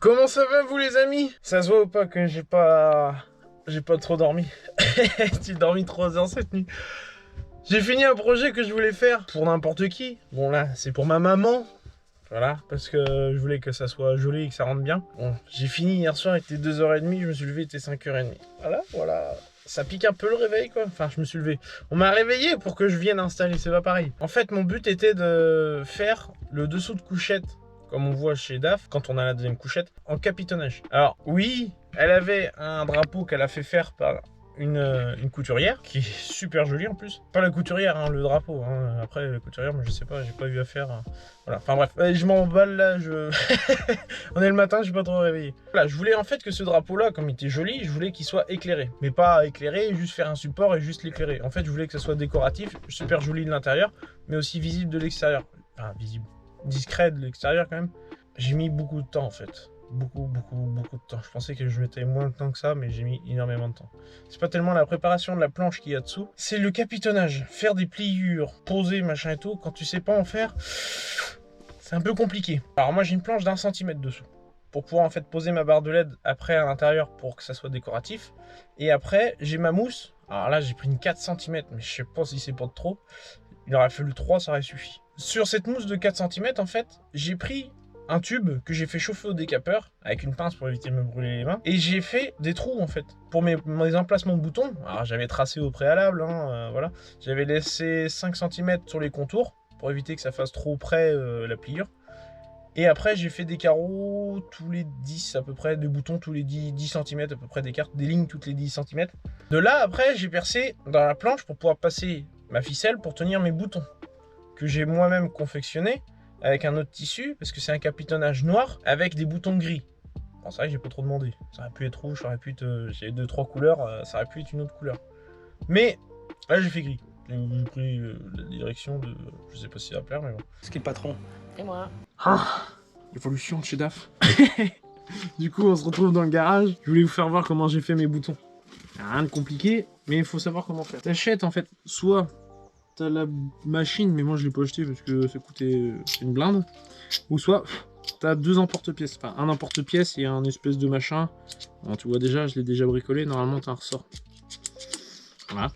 Comment ça va vous les amis? Ça se voit ou pas que j'ai pas trop dormi? J'ai dormi 3 heures cette nuit. J'ai fini un projet que je voulais faire pour n'importe qui. Bon là, c'est pour ma maman. Voilà, parce que je voulais que ça soit joli et que ça rentre bien. Bon, j'ai fini hier soir, il était 2h30, je me suis levé, il était 5h30. Voilà. Ça pique un peu le réveil quoi. Enfin, je me suis levé. On m'a réveillé pour que je vienne installer, c'est pas pareil. En fait, mon but était de faire le dessous de couchette, comme on voit chez DAF, quand on a la deuxième couchette, en capitonnage. Alors oui, elle avait un drapeau qu'elle a fait faire par une couturière, qui est super jolie en plus. Pas la couturière, hein, le drapeau. Hein. Après, la couturière, moi je sais pas, j'ai pas eu à faire. Voilà, enfin bref, je m'emballe là, on est le matin, je suis pas trop réveillé. Voilà, je voulais en fait que ce drapeau-là, comme il était joli, je voulais qu'il soit éclairé. Mais pas éclairé, juste faire un support et juste l'éclairer. En fait, je voulais que ça soit décoratif, super joli de l'intérieur, mais aussi visible de l'extérieur. Enfin, visible. Discret de l'extérieur quand même. J'ai mis beaucoup de temps en fait. Beaucoup de temps. Je pensais que je mettais moins de temps que ça, mais j'ai mis énormément de temps. C'est pas tellement la préparation de la planche qu'il y a dessous, c'est le capitonnage. Faire des pliures, poser, machin et tout, quand tu sais pas en faire, c'est un peu compliqué. Alors moi j'ai une planche d'1 centimètre dessous, pour pouvoir en fait poser ma barre de LED après à l'intérieur pour que ça soit décoratif. Et après j'ai ma mousse. Alors là j'ai pris une 4 cm, mais je sais pas si c'est pas de trop. Il aurait fallu 3, ça aurait suffi. Sur cette mousse de 4 cm, en fait, j'ai pris un tube que j'ai fait chauffer au décapeur avec une pince pour éviter de me brûler les mains. Et j'ai fait des trous, en fait, pour mes emplacements de boutons. Alors, j'avais tracé au préalable, hein, voilà. J'avais laissé 5 cm sur les contours pour éviter que ça fasse trop près la pliure. Et après, j'ai fait des carreaux tous les 10 à peu près, de boutons tous les 10 cm à peu près d'écart, des lignes toutes les 10 cm. De là, après, j'ai percé dans la planche pour pouvoir passer ma ficelle pour tenir mes boutons, que j'ai moi-même confectionné avec un autre tissu, parce que c'est un capitonnage noir avec des boutons gris. Bon, c'est vrai que j'ai pas trop demandé. Ça aurait pu être rouge, ça aurait pu être... j'ai 2-3 couleurs, ça aurait pu être une autre couleur. Mais là, j'ai fait gris. J'ai pris la direction de... Je sais pas si ça va plaire, mais bon. C'est qui le patron? C'est moi. Ah, évolution de chez DAF. Du coup, on se retrouve dans le garage. Je voulais vous faire voir comment j'ai fait mes boutons. Rien de compliqué, mais il faut savoir comment faire. T'achètes en fait, soit t'as la machine, mais moi je l'ai pas acheté parce que ça coûtait une blinde, ou soit t'as 2 emporte-pièces. Enfin, un emporte-pièces et un espèce de machin. Bon, tu vois déjà, je l'ai déjà bricolé, normalement t'as un ressort. Voilà.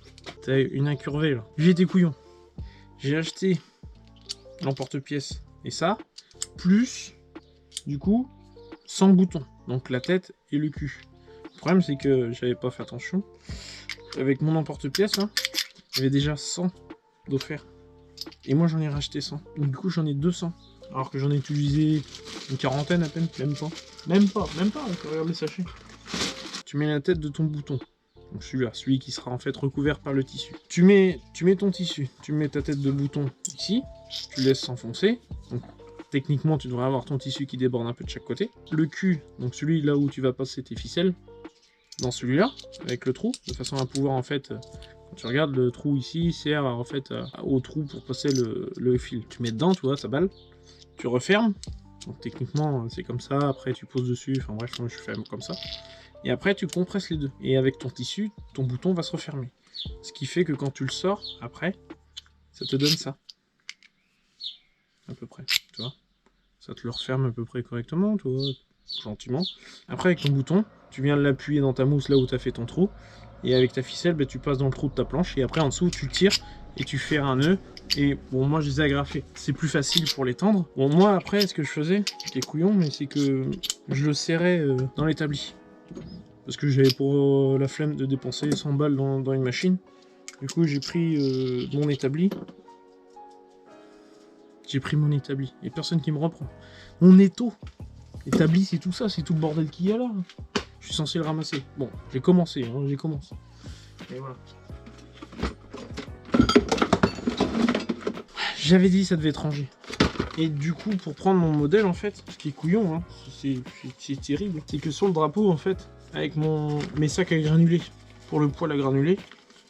T'as une incurvée là. J'ai été couillon. J'ai acheté l'emporte-pièces et ça, plus du coup 100 boutons, donc la tête et le cul. Le problème c'est que j'avais pas fait attention. Avec mon emporte-pièces là, il y avait déjà 100 d'offert. Et moi j'en ai racheté 100. Donc du coup j'en ai 200. Alors que j'en ai utilisé une quarantaine à peine, même pas. Même pas, regarde les sachets. Tu mets la tête de ton bouton. Donc celui-là, celui qui sera en fait recouvert par le tissu. Tu mets ton tissu, tu mets ta tête de bouton ici, tu laisses s'enfoncer. Donc techniquement tu devrais avoir ton tissu qui déborde un peu de chaque côté. Le cul, donc celui là où tu vas passer tes ficelles, dans celui-là, avec le trou, de façon à pouvoir en fait, quand tu regardes le trou ici, sert en fait au trou pour passer le fil. Tu mets dedans, tu vois, ça balle, tu refermes, donc techniquement c'est comme ça, après tu poses dessus, enfin bref, moi je fais comme ça. Et après tu compresses les deux, et avec ton tissu, ton bouton va se refermer. Ce qui fait que quand tu le sors, après, ça te donne ça. À peu près, tu vois. Ça te le referme à peu près correctement, tu vois, gentiment. Après avec ton bouton, tu viens l'appuyer dans ta mousse là où tu as fait ton trou, et avec ta ficelle, bah, tu passes dans le trou de ta planche, et après en dessous tu tires, et tu fais un nœud, et bon moi je les ai agrafés. C'est plus facile pour les tendre. Bon moi après ce que je faisais, j'étais couillon, mais c'est que je le serrais dans l'établi. Parce que j'avais pour la flemme de dépenser 100 balles dans une machine. Du coup j'ai pris mon établi. J'ai pris mon établi, et personne qui me reprend. Mon étau établi, c'est tout ça, c'est tout le bordel qu'il y a là. Je suis censé le ramasser. Bon, j'ai commencé, hein, j'ai commencé. Et voilà. J'avais dit ça devait être rangé. Et du coup, pour prendre mon modèle, en fait, ce qui est couillon, hein, c'est terrible, c'est que sur le drapeau, en fait, avec mes sacs à granulés, pour le poêle à granulés,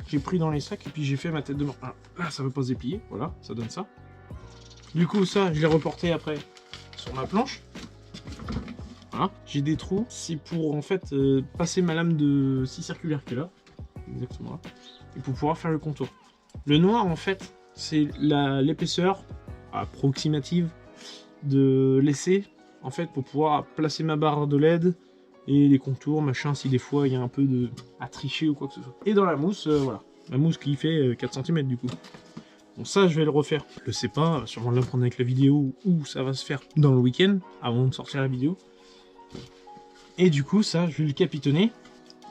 j'ai pris dans les sacs et puis j'ai fait ma tête de mort. Alors, là, ça ne veut pas se déplier, voilà, ça donne ça. Du coup, ça, je l'ai reporté après sur ma planche. Voilà, j'ai des trous, c'est pour en fait passer ma lame de scie circulaire qui est là, exactement là, et pour pouvoir faire le contour. Le noir, en fait, c'est l'épaisseur approximative de l'essai en fait, pour pouvoir placer ma barre de LED et les contours, machin, si des fois il y a un peu à tricher ou quoi que ce soit. Et dans la mousse, voilà. La mousse qui fait 4 cm du coup. Bon, ça, je vais le refaire. Je sais pas, sûrement l'apprendre avec la vidéo ou ça va se faire dans le week-end, avant de sortir la vidéo. Et du coup, ça, je vais le capitonner.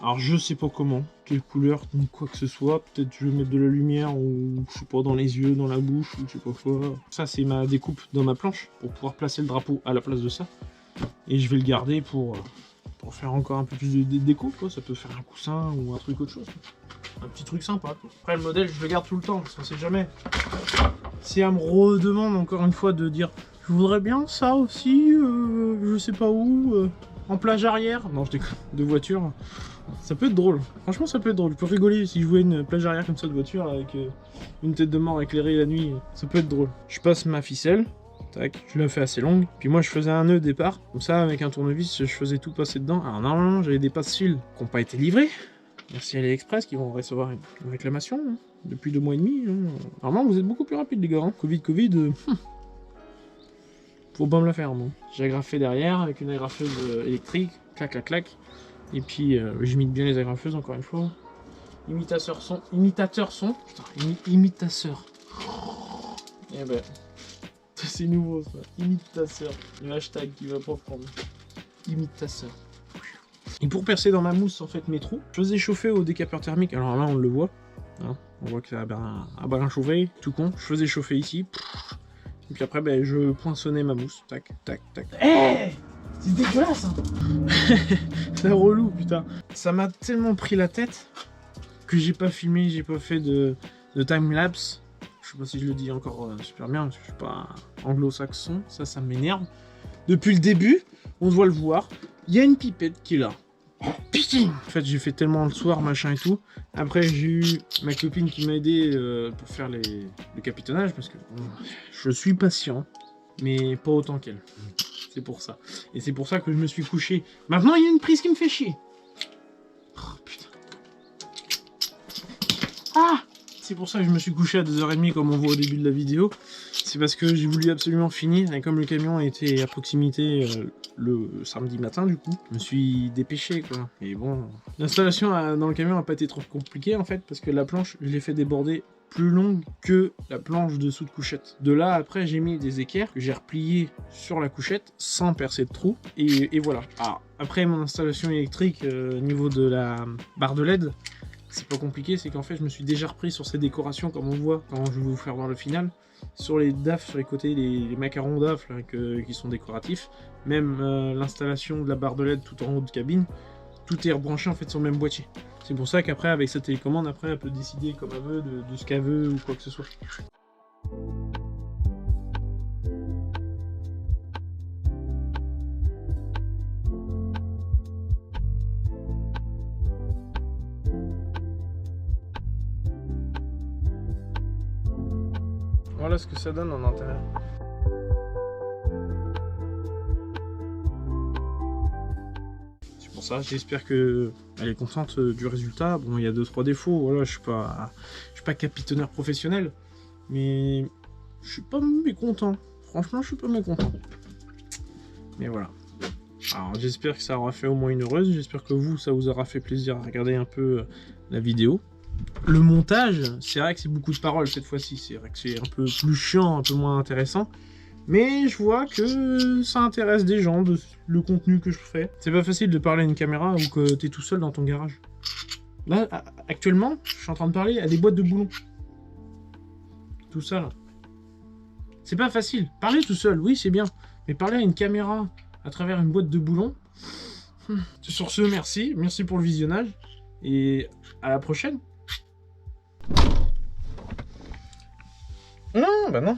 Alors, je sais pas comment, quelle couleur, ni quoi que ce soit. Peut-être je vais mettre de la lumière ou, je sais pas, dans les yeux, dans la bouche, ou je sais pas quoi. Ça, c'est ma découpe dans ma planche, pour pouvoir placer le drapeau à la place de ça. Et je vais le garder pour faire encore un peu plus de déco, quoi. Ça peut faire un coussin ou un truc autre chose. Un petit truc sympa, quoi. Après, le modèle, je le garde tout le temps, parce qu'on sait jamais. Si elle me redemande encore une fois de dire « Je voudrais bien ça aussi, je sais pas où, en plage arrière. » Non, je déconne, de voiture. Ça peut être drôle. Franchement, ça peut être drôle. Je peux rigoler si je jouais une plage arrière comme ça de voiture avec une tête de mort éclairée la nuit. Ça peut être drôle. Je passe ma ficelle. Tac, je la fais assez longue. Puis moi, je faisais un nœud départ. Comme ça, avec un tournevis, je faisais tout passer dedans. Alors normalement, j'avais des passe-fils qui n'ont pas été livrés. Merci AliExpress qui vont recevoir une réclamation hein, depuis 2 mois et demi. Hein. Normalement, vous êtes beaucoup plus rapide, les gars. Hein. Covid, faut pas me la faire, moi. J'ai agrafé derrière avec une agrafeuse électrique. Clac, clac, clac. Et puis, j'imite bien les agrafeuses, encore une fois. Imitateur son. Putain, imitateur. Eh ben, c'est nouveau, ça. Imitateur. Le hashtag qui va pas prendre. Imitateur. Et pour percer dans ma mousse, en fait, mes trous, je faisais chauffer au décapeur thermique. Alors là, on le voit. Hein, on voit que ça a bien chauffé. Tout con. Je faisais chauffer ici. Et puis après, ben, je poinçonnais ma mousse. Tac, tac, tac. Hey, c'est dégueulasse, hein. C'est relou, putain. Ça m'a tellement pris la tête que j'ai pas filmé, j'ai pas fait de time-lapse. Je sais pas si je le dis encore super bien, parce que je suis pas anglo-saxon. Ça m'énerve. Depuis le début, on doit le voir. Il y a une pipette qui est là. Putain. En fait, j'ai fait tellement le soir, machin et tout. Après, j'ai eu ma copine qui m'a aidé pour faire le capitonnage, parce que je suis patient, mais pas autant qu'elle. C'est pour ça. Et c'est pour ça que je me suis couché. Maintenant, il y a une prise qui me fait chier. Oh, putain. Ah! C'est pour ça que je me suis couché à 2h30, comme on voit au début de la vidéo. C'est parce que j'ai voulu absolument finir, et comme le camion était à proximité le samedi matin, du coup, je me suis dépêché, quoi. Et bon, l'installation dans le camion n'a pas été trop compliquée, en fait, parce que la planche, je l'ai fait déborder plus longue que la planche dessous de couchette. De là, après, j'ai mis des équerres que j'ai repliés sur la couchette, sans percer de trou, et voilà. Alors, après mon installation électrique, au niveau de la barre de LED, c'est pas compliqué, c'est qu'en fait je me suis déjà repris sur ces décorations comme on voit quand je vais vous faire voir le final, sur les DAF sur les côtés, les macarons DAF là, qui sont décoratifs, même l'installation de la barre de LED tout en haut de cabine, tout est rebranché en fait sur le même boîtier. C'est pour ça qu'après avec sa télécommande, après elle peut décider comme elle veut de ce qu'elle veut ou quoi que ce soit. Voilà ce que ça donne en intérieur. C'est pour ça, j'espère qu'elle est contente du résultat. Bon, il y a 2-3 défauts, voilà, je suis pas capitonneur professionnel, mais je suis pas mécontent. Franchement, je suis pas mécontent. Mais voilà. Alors, j'espère que ça aura fait au moins une heureuse. J'espère que vous, ça vous aura fait plaisir à regarder un peu la vidéo. Le montage, c'est vrai que c'est beaucoup de paroles cette fois-ci, c'est vrai que c'est un peu plus chiant, un peu moins intéressant, mais je vois que ça intéresse des gens, le contenu que je fais. C'est pas facile de parler à une caméra ou que t'es tout seul dans ton garage. Là, actuellement, je suis en train de parler à des boîtes de boulons. Tout ça, là. C'est pas facile. Parler tout seul, oui, c'est bien, mais parler à une caméra à travers une boîte de boulons... Sur ce, merci pour le visionnage, et à la prochaine. Non, bah non.